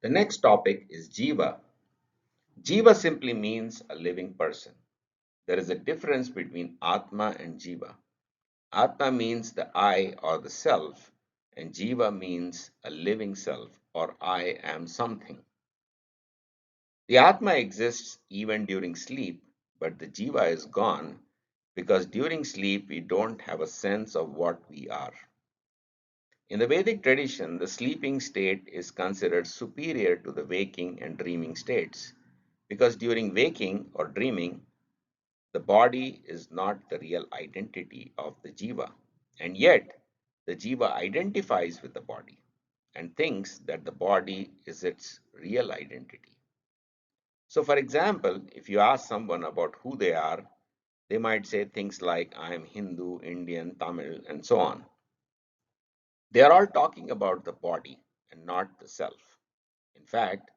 The next topic is Jīva. Jīva simply means a living person. There is a difference between Atma and Jīva. Atma means the I or the self, and Jīva means a living self or I am something. The Atma exists even during sleep, but the Jīva is gone because during sleep we don't have a sense of what we are. In the Vedic tradition, the sleeping state is considered superior to the waking and dreaming states because during waking or dreaming, the body is not the real identity of the Jiva, and yet the Jiva identifies with the body and thinks that the body is its real identity. So, for example, if you ask someone about who they are, they might say things like, I am Hindu, Indian, Tamil, and so on. They are all talking about the body and not the self. In fact,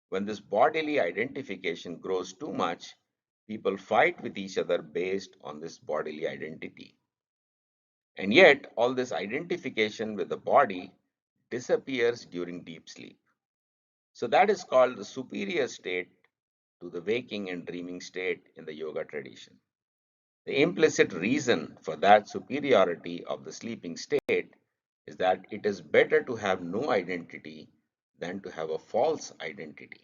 when this bodily identification grows too much, people fight with each other based on this bodily identity. And yet, all this identification with the body disappears during deep sleep. So, that is called the superior state to the waking and dreaming state in the yoga tradition. The implicit reason for that superiority of the sleeping state is that it is better to have no identity than to have a false identity.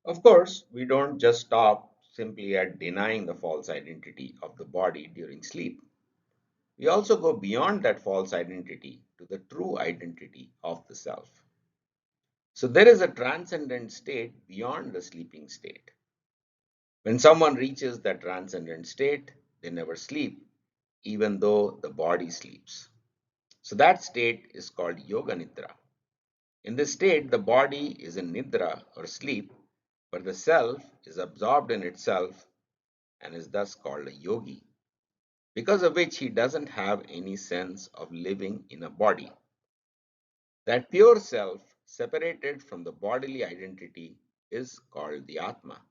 Of course, we don't just stop simply at denying the false identity of the body during sleep. We also go beyond that false identity to the true identity of the self. So there is a transcendent state beyond the sleeping state. When someone reaches that transcendent state, they never sleep, even though the body sleeps. So that state is called Yoga Nidra. In this state, the body is in Nidra or sleep, but the self is absorbed in itself and is thus called a yogi, because of which he doesn't have any sense of living in a body. That pure self, separated from the bodily identity, is called the Atma.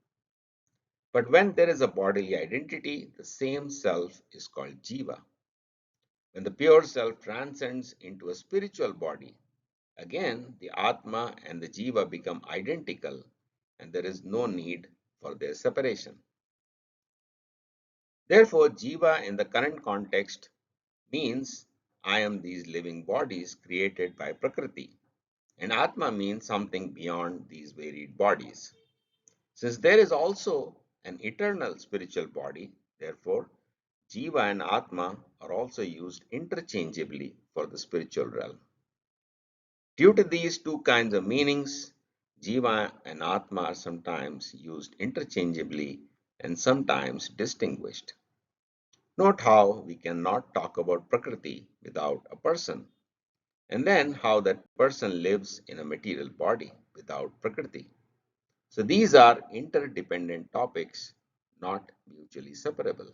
But when there is a bodily identity, the same self is called Jiva. When the pure self transcends into a spiritual body, again the Atma and the Jiva become identical and there is no need for their separation. Therefore, Jiva in the current context means I am these living bodies created by Prakriti, and Atma means something beyond these varied bodies. Since there is also an eternal spiritual body, therefore, Jiva and Atma are also used interchangeably for the spiritual realm. Due to these two kinds of meanings, Jiva and Atma are sometimes used interchangeably and sometimes distinguished. Note how we cannot talk about Prakriti without a person, and then how that person lives in a material body without Prakriti. So these are interdependent topics, not mutually separable.